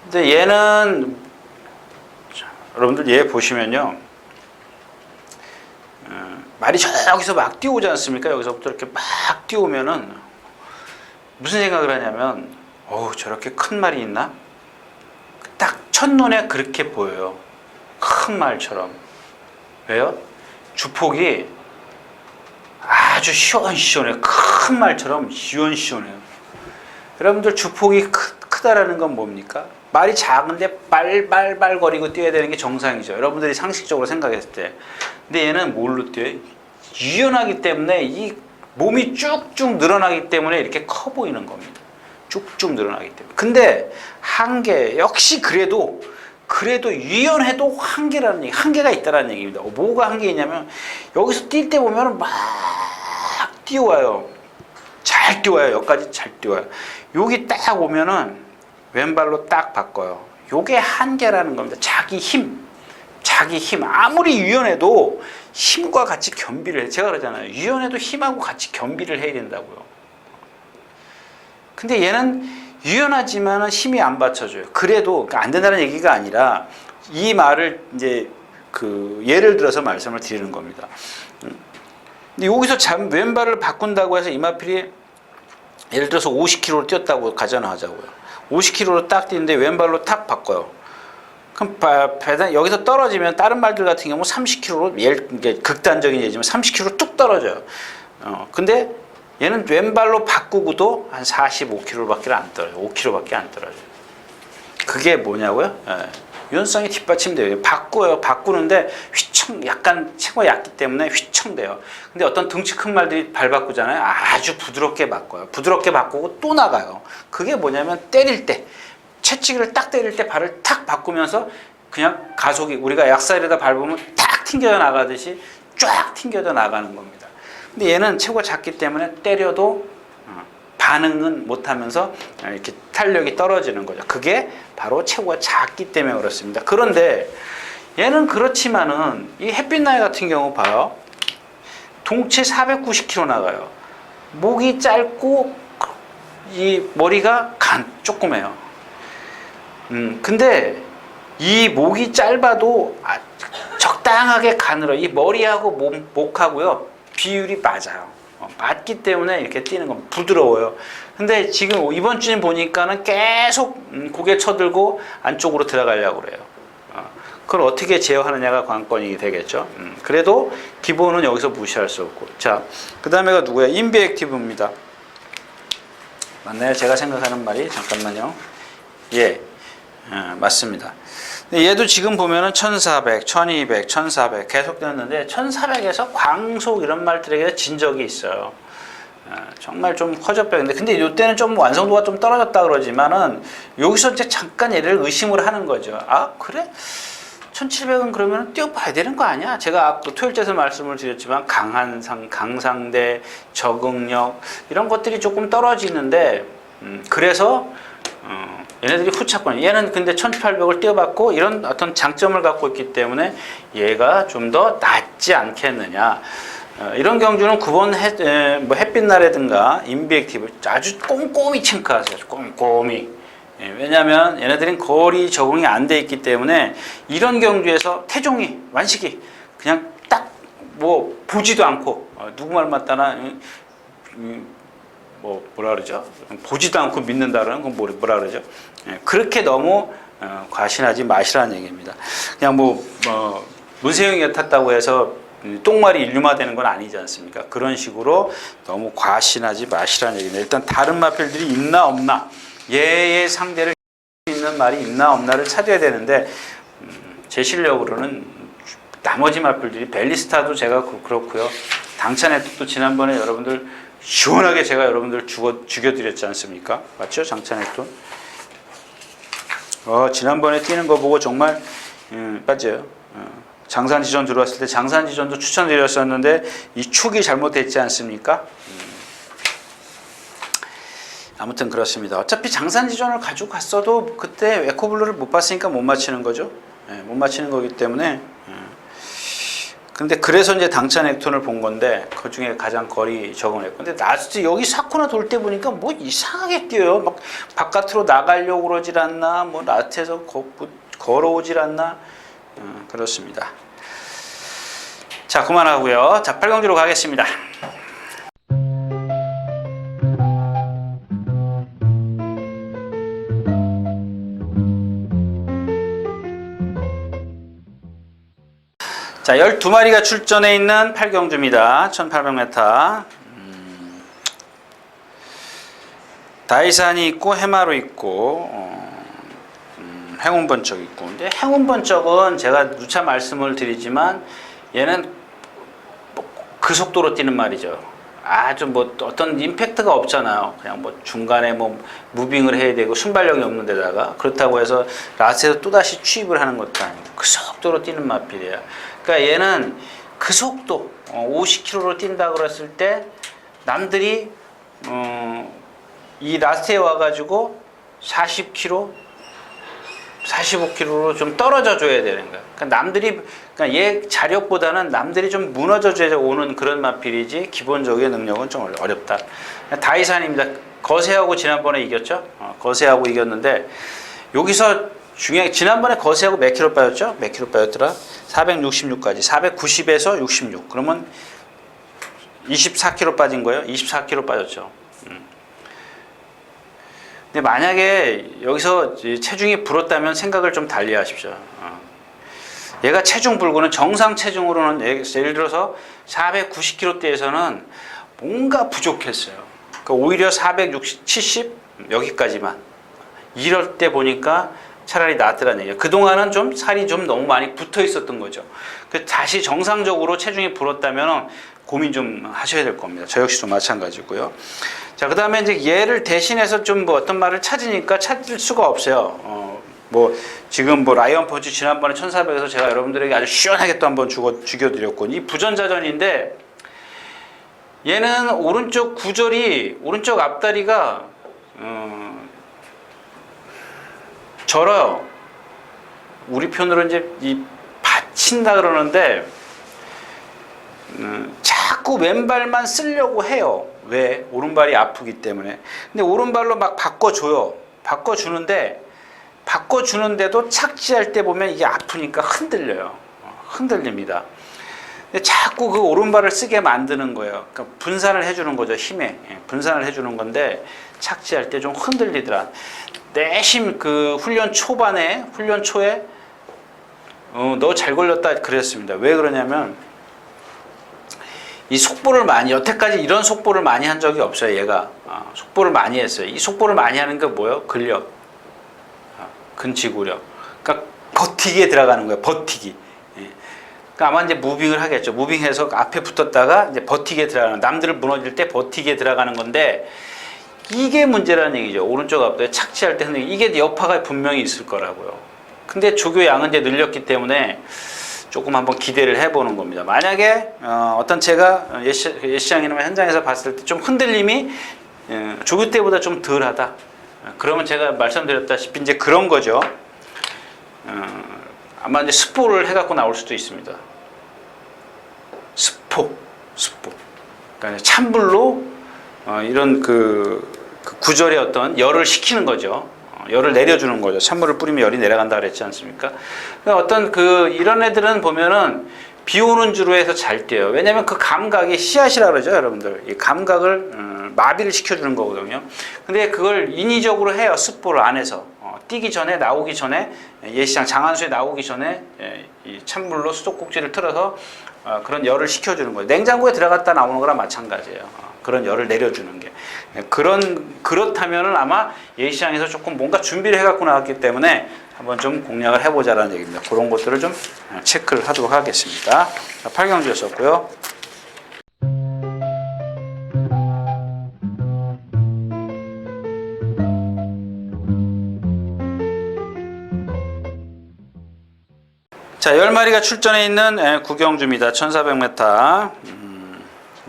근데 얘는, 여러분들 얘 보시면요. 말이 저기서 막 뛰어오지 않습니까? 여기서부터 이렇게 막 뛰어오면은 무슨 생각을 하냐면, 저렇게 큰 말이 있나? 딱 첫눈에 그렇게 보여요. 큰 말처럼. 왜요? 주폭이 아주 시원시원해요. 큰 말처럼 시원시원해요. 여러분들 주폭이 크다라는 건 뭡니까? 말이 작은데 빨빨빨거리고 뛰어야 되는 게 정상이죠. 여러분들이 상식적으로 생각했을 때. 근데 얘는 뭘로 뛰어요? 유연하기 때문에 이 몸이 쭉쭉 늘어나기 때문에 이렇게 커 보이는 겁니다. 쭉쭉 늘어나기 때문에. 근데 한계, 역시 그래도 유연해도 한계가 있다라는 얘기입니다. 뭐가 한계이냐면 여기서 뛸 때 보면 막 뛰어와요. 잘 뛰어와요. 여기까지 잘 뛰어와요. 여기 딱 오면은 왼발로 딱 바꿔요. 요게 한계라는 겁니다. 자기 힘. 아무리 유연해도 힘과 같이 겸비를 해. 제가 그러잖아요. 유연해도 힘하고 같이 겸비를 해야 된다고요. 근데 얘는 유연하지만은 힘이 안 받쳐줘요. 그래도 안 된다는 얘기가 아니라 이 말을 이제 예를 들어서 말씀을 드리는 겁니다. 근데 여기서 왼발을 바꾼다고 해서 이마필이 예를 들어서 50km로 뛰었다고 가정하자고요. 50km로 딱 뛰는데 왼발로 탁 바꿔요. 그럼 여기서 떨어지면 다른 말들 같은 경우 30km로 극단적인 예지만 30km 뚝 떨어져요. 근데 얘는 왼발로 바꾸고도 한 45km밖에 안 떨어져요. 5km밖에 안 떨어져요. 그게 뭐냐고요? 유연성이 뒷받침돼요. 바꾸는데 약간 체구가 얕기 때문에 휘청돼요. 근데 어떤 덩치 큰 말들이 발 바꾸잖아요. 아주 부드럽게 바꿔요. 부드럽게 바꾸고 또 나가요. 그게 뭐냐면 때릴 때, 채찍을 딱 때릴 때 발을 탁 바꾸면서 그냥 가속이 우리가 약살에다 밟으면 탁 튕겨져 나가듯이 쫙 튕겨져 나가는 겁니다. 근데 얘는 체구가 작기 때문에 때려도 반응은 못하면서 이렇게 탄력이 떨어지는 거죠. 그게 바로 체구가 작기 때문에 그렇습니다. 그런데 얘는 그렇지만은 이 햇빛나이 같은 경우 봐요. 동체 490km 나가요. 목이 짧고 이 머리가 조그매요. 근데 이 목이 짧아도 적당하게 가늘어. 이 머리하고 목하고요 비율이 맞아요. 맞기 때문에 이렇게 뛰는 건 부드러워요. 근데 지금 이번 주에 보니까는 계속 고개 쳐들고 안쪽으로 들어가려고 그래요. 그걸 어떻게 제어하느냐가 관건이 되겠죠. 그래도 기본은 여기서 무시할 수 없고. 자, 그 다음에가 누구야? 인비 액티브입니다. 맞나요? 제가 생각하는 말이 잠깐만요. 예, 맞습니다. 얘도 지금 보면은 1400, 1200, 1400 계속 되었는데 1400에서 광속 이런 말들에게 진 적이 있어요. 정말 좀 허접했는데 근데 이때는 좀 완성도가 좀 떨어졌다 그러지만은 여기서 이제 잠깐 얘를 의심을 하는 거죠. 아 그래? 1700은 그러면 뛰어봐야 되는 거 아니야? 제가 토요일째에서 말씀을 드렸지만 강상대, 적응력 이런 것들이 조금 떨어지는데 그래서 얘네들이 후차권. 얘는 근데 1800을 뛰어봤고 이런 어떤 장점을 갖고 있기 때문에 얘가 좀 더 낫지 않겠느냐. 이런 경주는 9번 햇빛날이든가 인비액티브 아주 꼼꼼히 체크하세요. 꼼꼼히. 왜냐하면 얘네들은 거리 적응이 안 돼 있기 때문에 이런 경주에서 태종이 완식이 그냥 딱 뭐 보지도 않고 누구 말 맞다나 뭐라 그러죠? 보지도 않고 믿는다라는 건 뭐라 그러죠? 그렇게 너무 과신하지 마시라는 얘기입니다. 그냥 문세영이 같았다고 해서 똥말이 인류화되는 건 아니지 않습니까? 그런 식으로 너무 과신하지 마시라는 얘기입니다. 일단 다른 마필들이 있나 없나 얘의 상대를 있는 말이 있나 없나를 찾아야 되는데 제 실력으로는 나머지 마필들이 벨리스타도 제가 그렇고요. 당찬의 또 지난번에 여러분들 시원하게 제가 여러분들 죽여드렸지 않습니까? 맞죠? 장찬의 돈. 지난번에 뛰는 거 보고 정말 맞아요. 장산지전 들어왔을 때 장산지전도 추천드렸었는데 이 축이 잘못됐지 않습니까? 아무튼 그렇습니다. 어차피 장산지전을 가지고 갔어도 그때 에코블루를 못 봤으니까 못 맞히는 거죠. 못 맞히는 거기 때문에. 근데 그래서 이제 당찬 액톤을 본 건데 그 중에 가장 거리 적응을 했고 근데 나중에 여기 사코나 돌 때 보니까 뭐 이상하게 뛰어요. 막 바깥으로 나가려고 그러질 않나 뭐 라트에서 걸어오질 않나 그렇습니다. 자 그만하고요. 자 8경주로 가겠습니다. 자, 12마리가 출전해 있는 8경주입니다. 1800m. 다이산이 있고 해마루 있고 행운번쩍 있고. 근데 행운번쩍은 제가 누차 말씀을 드리지만 얘는 그 속도로 뛰는 말이죠. 아주 어떤 임팩트가 없잖아요. 그냥 중간에 무빙을 해야 되고 순발력이 없는 데다가 그렇다고 해서 라스트에서 또다시 취입을 하는 것도 아니고 그 속도로 뛰는 마필이에요. 그러니까 얘는 그 속도 50km로 뛴다 그랬을 때 남들이 이 라스트에 와가지고 40km, 45km로 좀 떨어져 줘야 되는 거야. 그러니까 얘 자력보다는 남들이 좀 무너져 줘야 오는 그런 마필이지 기본적인 능력은 좀 어렵다. 다이산입니다. 거세하고 지난번에 이겼죠? 거세하고 이겼는데 여기서 지난번에 거세하고 몇 킬로 빠졌죠? 몇 킬로 빠졌더라? 466까지 490에서 66 그러면 24kg 빠진 거예요. 24kg 빠졌죠. 근데 만약에 여기서 체중이 불었다면 생각을 좀 달리 하십시오. 얘가 체중 불고는 정상 체중으로는 예를 들어서 490kg대에서는 뭔가 부족했어요. 그러니까 오히려 460, 70 여기까지만 이럴 때 보니까 차라리 낫더라는 얘기예요. 그동안은 좀 살이 좀 너무 많이 붙어 있었던 거죠. 다시 정상적으로 체중이 불었다면 고민 좀 하셔야 될 겁니다. 저 역시도 마찬가지고요. 자, 그 다음에 이제 얘를 대신해서 좀 어떤 말을 찾으니까 찾을 수가 없어요. 지금 라이언 퍼치 지난번에 1400에서 제가 여러분들에게 아주 시원하게 또 한번 죽여드렸고, 이 부전자전인데 얘는 오른쪽 구절이, 오른쪽 앞다리가, 절어요. 우리 편으로 이제 받친다 그러는데, 자꾸 왼발만 쓰려고 해요. 왜? 오른발이 아프기 때문에. 근데 오른발로 막 바꿔줘요. 바꿔주는데도 착지할 때 보면 이게 아프니까 흔들려요. 흔들립니다. 근데 자꾸 그 오른발을 쓰게 만드는 거예요. 그러니까 분산을 해주는 거죠. 힘에. 분산을 해주는 건데 착지할 때 좀 흔들리더라. 내심 그 훈련 초에 너 잘 걸렸다 그랬습니다. 왜 그러냐면 이 속보를 여태까지 이런 속보를 많이 한 적이 없어요. 얘가 속보를 많이 했어요. 이 속보를 많이 하는 게 뭐예요? 근력, 근지구력. 그러니까 버티기에 들어가는 거예요. 버티기. 그러니까 아마 이제 무빙을 하겠죠. 무빙해서 앞에 붙었다가 이제 버티기에 들어가는, 남들을 무너질 때 버티기에 들어가는 건데, 이게 문제라는 얘기죠. 오른쪽 앞에 착지할 때 이게 여파가 분명히 있을 거라고요. 근데 조교 양은 이제 늘렸기 때문에 조금 한번 기대를 해보는 겁니다. 만약에 어떤 제가 예시장이나 현장에서 봤을 때 좀 흔들림이 조교 때보다 좀 덜하다. 그러면 제가 말씀드렸다시피 이제 그런 거죠. 아마 이제 스포를 해갖고 나올 수도 있습니다. 숯불. 그러니까 찬불로 이런 그 구절의 어떤 열을 식히는 거죠. 열을 내려주는 거죠. 찬물을 뿌리면 열이 내려간다 그랬지 않습니까? 그러니까 어떤 이런 애들은 보면은 비 오는 주로 해서 잘 뛰어요. 왜냐하면 그 감각이 씨앗이라 그러죠, 여러분들. 이 감각을 마비를 시켜주는 거거든요. 근데 그걸 인위적으로 해요, 숯불 안에서. 뛰기 전에, 나오기 전에, 예시장 장안수에 나오기 전에 이 찬물로 수도꼭지를 틀어서 그런 열을 식혀주는 거예요. 냉장고에 들어갔다 나오는 거랑 마찬가지예요. 그런 열을 내려주는 게. 그렇다면은 아마 예시장에서 조금 뭔가 준비를 해갖고 나왔기 때문에 한번 좀 공략을 해보자라는 얘기입니다. 그런 것들을 좀 체크를 하도록 하겠습니다. 8경주였었고요. 자, 10마리가 출전해 있는 구경주입니다. 1400m.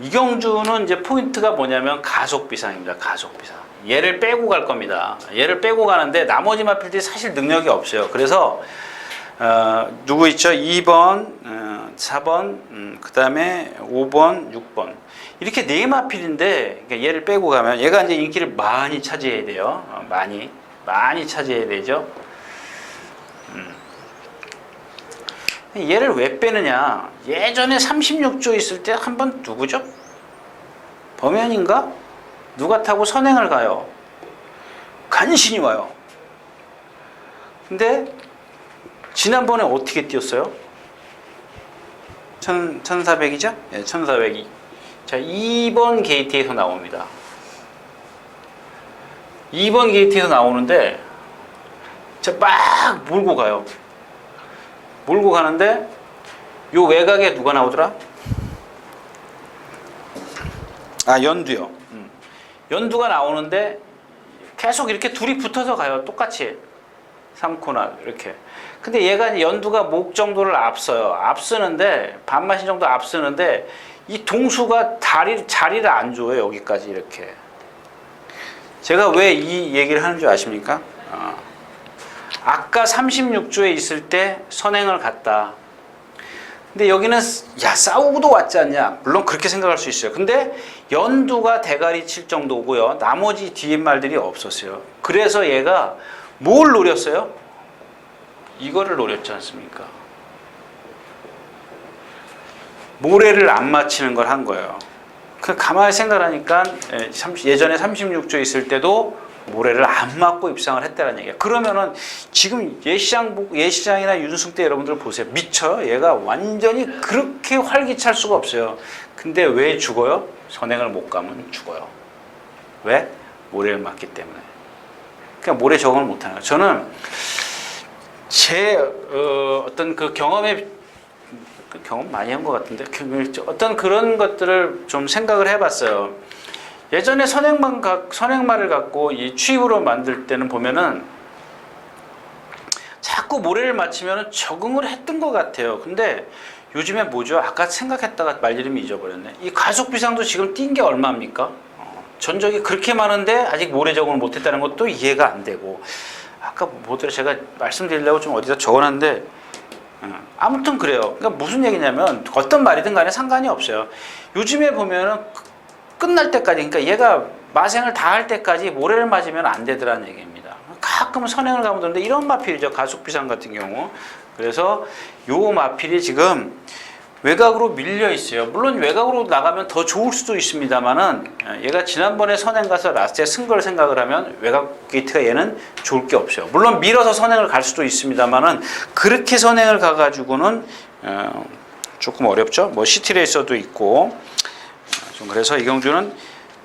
이 경주는 이제 포인트가 뭐냐면 가속비상입니다. 가속비상. 얘를 빼고 갈 겁니다. 얘를 빼고 가는데 나머지 마필들이 사실 능력이 없어요. 그래서 누구 있죠? 2번, 4번, 그 다음에 5번, 6번. 이렇게 네 마필인데 그러니까 얘를 빼고 가면 얘가 이제 인기를 많이 차지해야 돼요. 많이 차지해야 되죠. 얘를 왜 빼느냐? 예전에 36조 있을 때 한번 누구죠? 범현인가? 누가 타고 선행을 가요. 간신히 와요. 근데 지난번에 어떻게 뛰었어요? 1400이죠? 네, 1400이. 자, 2번 게이트에서 나옵니다. 2번 게이트에서 나오는데 자, 막 몰고 가요. 몰고 가는데 요 외곽에 누가 나오더라? 연두요. 연두가 나오는데 계속 이렇게 둘이 붙어서 가요. 똑같이 3코나 이렇게. 근데 얘가 연두가 목 정도를 앞서요. 앞서는데 반마신 정도 앞서는데 이 동수가 자리를 안 줘요. 여기까지 이렇게. 제가 왜 이 얘기를 하는 줄 아십니까? 아까 36조에 있을 때 선행을 갔다. 근데 여기는 야 싸우고도 왔지 않냐. 물론 그렇게 생각할 수 있어요. 근데 연두가 대가리 칠 정도고요. 나머지 뒤에 말들이 없었어요. 그래서 얘가 뭘 노렸어요? 이거를 노렸지 않습니까? 모래를 안 맞히는 걸 한 거예요. 그 가만히 생각하니까 예전에 36조 있을 때도 모래를 안 맞고 입상을 했다는 얘기야. 그러면은 지금 예시장이나 윤승 때 여러분들 보세요. 미쳐요. 얘가 완전히 그렇게 활기찰 수가 없어요. 근데 왜 죽어요? 선행을 못 가면 죽어요. 왜? 모래를 맞기 때문에. 그러니까 모래 적응을 못 하는 거예요. 저는 제 어떤 그 경험에 경험 많이 한 것 같은데 어떤 그런 것들을 좀 생각을 해봤어요. 예전에 선행말을 갖고 이 취입으로 만들 때는 보면은 자꾸 모래를 맞추면 적응을 했던 것 같아요. 근데 요즘에 뭐죠? 아까 생각했다가 말 이름이 잊어버렸네. 이 가속비상도 지금 뛴 게 얼마입니까? 전적이 그렇게 많은데 아직 모래 적응을 못했다는 것도 이해가 안 되고. 아까 뭐더라 제가 말씀드리려고 좀 어디다 적어놨는데 아무튼 그래요. 그러니까 무슨 얘기냐면 어떤 말이든 간에 상관이 없어요. 요즘에 보면은 끝날 때까지, 그러니까 얘가 마생을 다 할 때까지 모래를 맞으면 안 되더라는 얘기입니다. 가끔은 선행을 가면 되는데 이런 마필이죠. 가속비상 같은 경우. 그래서 요 마필이 지금 외곽으로 밀려 있어요. 물론 외곽으로 나가면 더 좋을 수도 있습니다만은 얘가 지난번에 선행 가서 라스트에 쓴 걸 생각을 하면 외곽 게이트가 얘는 좋을 게 없어요. 물론 밀어서 선행을 갈 수도 있습니다만은 그렇게 선행을 가가지고는 조금 어렵죠. 뭐 시티레이서도 있고. 그래서 이 경주는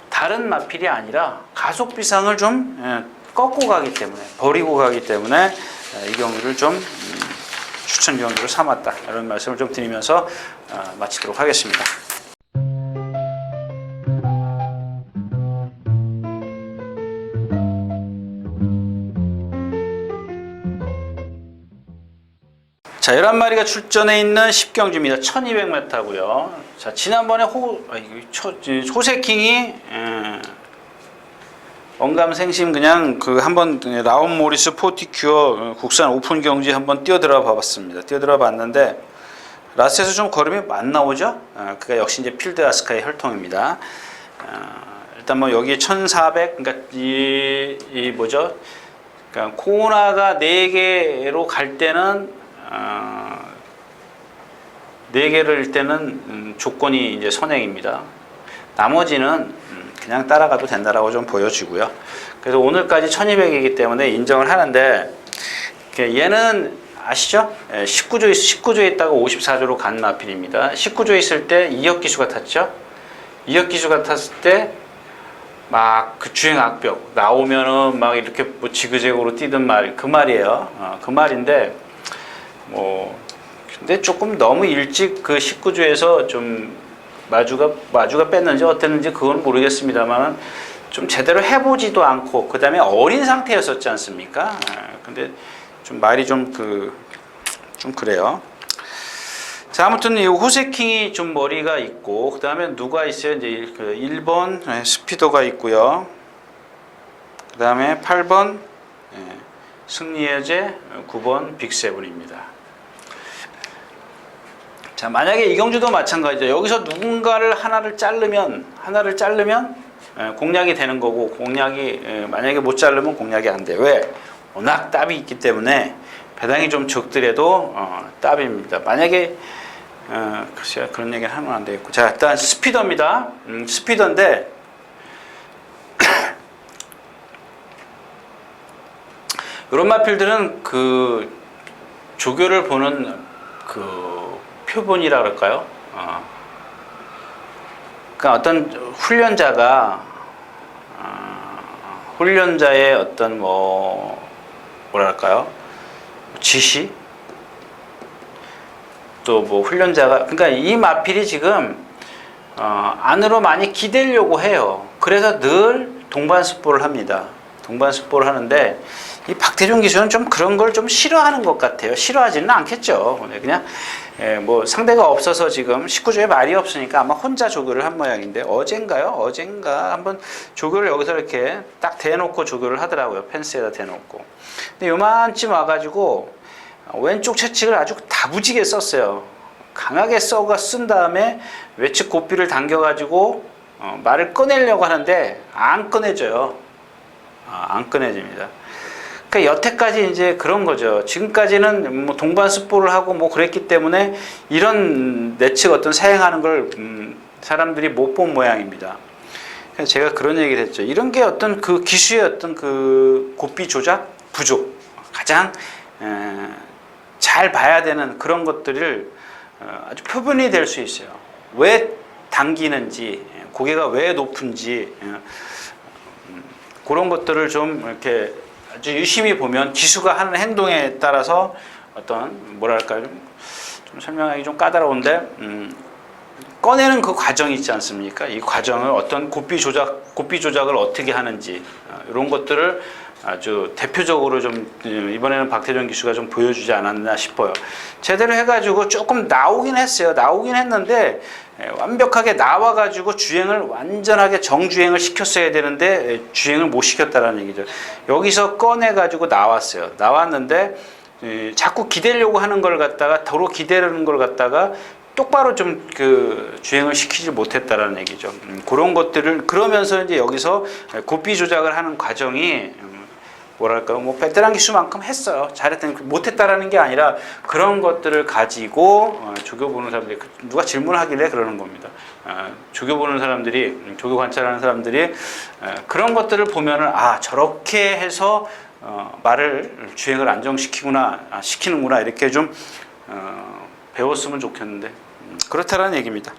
다른 마필이 아니라 가속비상을 좀 꺾고 가기 때문에 버리고 가기 때문에 이 경주를 좀 추천 경주로 삼았다 이런 말씀을 좀 드리면서 마치도록 하겠습니다. 자, 11마리가 출전해 있는 10경주입니다. 1200m고요. 자, 지난번에 호세킹이 언감생심 그냥 그 한번 라온 모리스 포티큐어 국산 오픈 경주에 한번 뛰어들어 봤습니다. 뛰어들어 봤는데 라스트에서 좀 걸음이 안 나오죠? 그가 역시 이제 필드 아스카의 혈통입니다. 일단 뭐 여기 1400, 그러니까 이 뭐죠? 그러니까 코나가 4개로 갈 때는 4개를 일 때는 조건이 이제 선행입니다. 나머지는 그냥 따라가도 된다라고 좀 보여지고요. 그래서 오늘까지 1200이기 때문에 인정을 하는데, 얘는 아시죠? 19조에 있다가 54조로 간 마필입니다. 19조에 있을 때 2억 기수가 탔죠? 2억 기수가 탔을 때 막 그 주행 악벽 나오면은 막 이렇게 뭐 지그재그로 뛰던 말, 그 말이에요. 그 말인데, 뭐 근데 조금 너무 일찍 그 19조에서 좀 마주가 뺐는지 어땠는지 그건 모르겠습니다만, 좀 제대로 해보지도 않고 그 다음에 어린 상태였었지 않습니까? 근데 좀 말이 좀 그래요. 자, 아무튼 이 호세킹이 좀 머리가 있고, 그 다음에 누가 있어요? 이제 1번 스피더가 있고요. 그 다음에 8번 승리여제, 9번 빅세븐입니다. 자, 만약에 이경주도 마찬가지죠. 여기서 누군가를 하나를 자르면 공략이 되는 거고, 공략이 만약에 못 자르면 공략이 안 돼. 왜? 워낙 답이 있기 때문에 배당이 좀 적더라도 답입니다. 만약에 글쎄요, 그런 얘기는 하면 안 되겠고. 자, 일단 스피더입니다. 스피더인데 이런 마필들은 그 조교를 보는 그 표본이라 그럴까요? 그러니까 어떤 훈련자의 어떤 뭐랄까요? 지시? 또 뭐 훈련자가, 그러니까 이 마필이 지금 안으로 많이 기대려고 해요. 그래서 늘 동반습보를 합니다. 동반습보를 하는데, 이 박태종 기수는 좀 그런 걸 좀 싫어하는 것 같아요. 싫어하지는 않겠죠. 그냥 뭐 상대가 없어서 지금 19조에 말이 없으니까 아마 혼자 조교를 한 모양인데, 어젠가 한번 조교를 여기서 이렇게 딱 대놓고 조교를 하더라고요. 펜스에다 대놓고. 근데 요만쯤 와가지고 왼쪽 채찍을 아주 다부지게 썼어요. 강하게 쓴 다음에 외측 고삐를 당겨가지고 말을 꺼내려고 하는데 안 꺼내져요. 안 꺼내집니다. 그러니까 여태까지 이제 그런 거죠. 지금까지는 뭐 동반습보를 하고 뭐 그랬기 때문에 이런 내측 어떤 사행하는 걸 사람들이 못 본 모양입니다. 그래서 제가 그런 얘기를 했죠. 이런 게 어떤 그 기수의 어떤 그 고삐 조작 부족, 가장 잘 봐야 되는 그런 것들을 아주 표본이 될 수 있어요. 왜 당기는지, 고개가 왜 높은지, 그런 것들을 좀 이렇게 아주 유심히 보면 기수가 하는 행동에 따라서 어떤 뭐랄까 좀 설명하기 좀 까다로운데 꺼내는 그 과정이 있지 않습니까? 이 과정을 어떤 고삐 조작을 어떻게 하는지, 이런 것들을 아주 대표적으로 좀 이번에는 박태종 기수가 좀 보여주지 않았나 싶어요. 제대로 해가지고 조금 나오긴 했어요. 나오긴 했는데 완벽하게 나와가지고 주행을 완전하게 정주행을 시켰어야 되는데 주행을 못 시켰다라는 얘기죠. 여기서 꺼내가지고 나왔어요. 나왔는데 자꾸 기대려고 하는 걸 갖다가, 도로 기대려는 걸 갖다가 똑바로 좀 그 주행을 시키지 못했다라는 얘기죠. 그런 것들을, 그러면서 이제 여기서 고삐 조작을 하는 과정이 뭐랄까, 뭐 베테랑 기수만큼 했어요. 잘했던, 못했다라는 게 아니라 그런 것들을 가지고 조교 보는 사람들이, 누가 질문을 하길래 그러는 겁니다. 조교 보는 사람들이, 조교 관찰하는 사람들이 그런 것들을 보면은 저렇게 해서 말을 주행을 시키는구나 이렇게 좀 배웠으면 좋겠는데 그렇다라는 얘기입니다.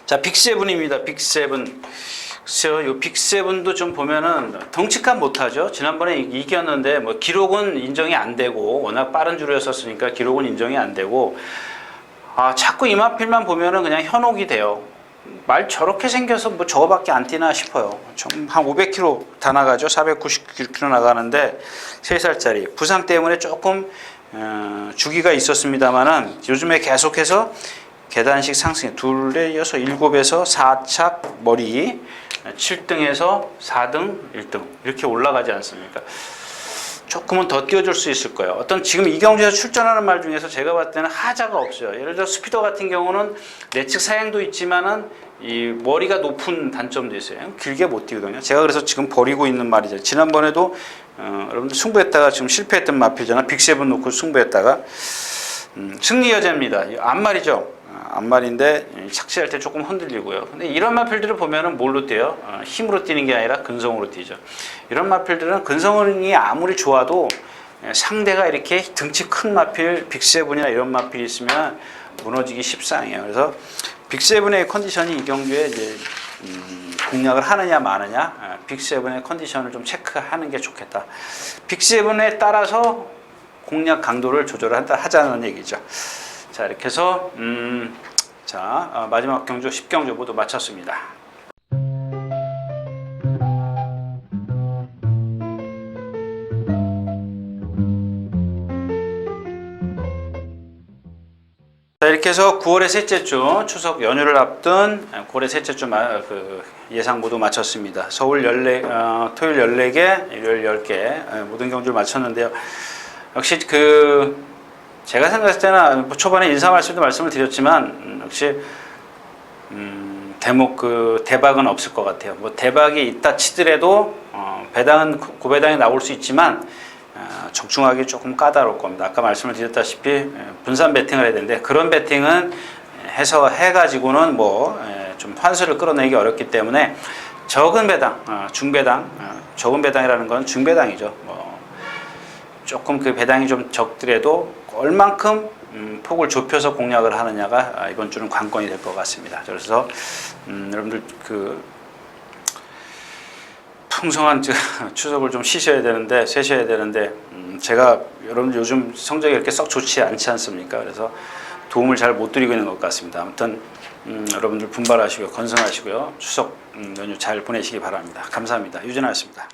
자, 빅세븐입니다. 빅세븐. 글쎄요, 이 빅세븐도 좀 보면은 덩치값 못하죠. 지난번에 이겼는데 뭐 기록은 인정이 안 되고, 워낙 빠른 줄이었으니까 기록은 인정이 안 되고, 자꾸 이마필만 보면은 그냥 현혹이 돼요. 말 저렇게 생겨서 뭐 저거밖에 안 뛰나 싶어요. 좀 한 500km 다 나가죠. 490km 나가는데 3살짜리. 부상 때문에 조금 주기가 있었습니다만은 요즘에 계속해서 계단식 상승, 2, 6, 7에서 4착 머리, 7등에서 4등, 1등 이렇게 올라가지 않습니까? 조금은 더 띄워줄 수 있을 거예요. 어떤 지금 이경주에서 출전하는 말 중에서 제가 봤을 때는 하자가 없어요. 예를 들어 스피더 같은 경우는 내측 사양도 있지만은 이 머리가 높은 단점도 있어요. 길게 못 뛰거든요. 제가 그래서 지금 버리고 있는 말이죠. 지난번에도 여러분들 승부했다가 지금 실패했던 마필이잖아. 빅세븐 놓고 승부했다가 승리 여자입니다. 앞말이죠. 앞말인데 착지할 때 조금 흔들리고요. 근데 이런 마필들을 보면은 뭘로 뛰어요? 힘으로 뛰는 게 아니라 근성으로 뛰죠. 이런 마필들은 근성이 아무리 좋아도 상대가 이렇게 등치 큰 마필, 빅세븐이나 이런 마필이 있으면 무너지기 십상이에요. 그래서 빅세븐의 컨디션이 이 경주에 이제 공략을 하느냐 마느냐, 빅세븐의 컨디션을 좀 체크하는 게 좋겠다. 빅세븐에 따라서 공략 강도를 조절하자는 얘기죠. 자, 이렇게 해서 마지막 경주 10경주 모두 마쳤습니다. 자, 이렇게 해서 9월의 셋째 주 추석 연휴를 앞둔 9월의 셋째 주 예상 모두 마쳤습니다. 서울 토요일 14개, 일요일 10개 모든 경주를 마쳤는데요. 역시 제가 생각했을 때는 초반에 인사 말씀도 말씀을 드렸지만 역시 대박은 없을 것 같아요. 뭐 대박이 있다 치더라도 배당은 고배당이 나올 수 있지만 적중하기 조금 까다로울 겁니다. 아까 말씀을 드렸다시피 분산 베팅을 해야 되는데 그런 베팅은 해가지고는 좀 환수를 끌어내기 어렵기 때문에 적은 배당, 중배당, 적은 배당이라는 건 중배당이죠. 조금 그 배당이 좀 적더라도 얼만큼 폭을 좁혀서 공략을 하느냐가 이번 주는 관건이 될 것 같습니다. 그래서 여러분들 풍성한 추석을 좀 쉬셔야 되는데 제가 여러분들 요즘 성적이 이렇게 썩 좋지 않지 않습니까? 그래서 도움을 잘 못 드리고 있는 것 같습니다. 아무튼 여러분들 분발하시고요, 건승하시고요, 추석 연휴 잘 보내시기 바랍니다. 감사합니다. 유진아였습니다.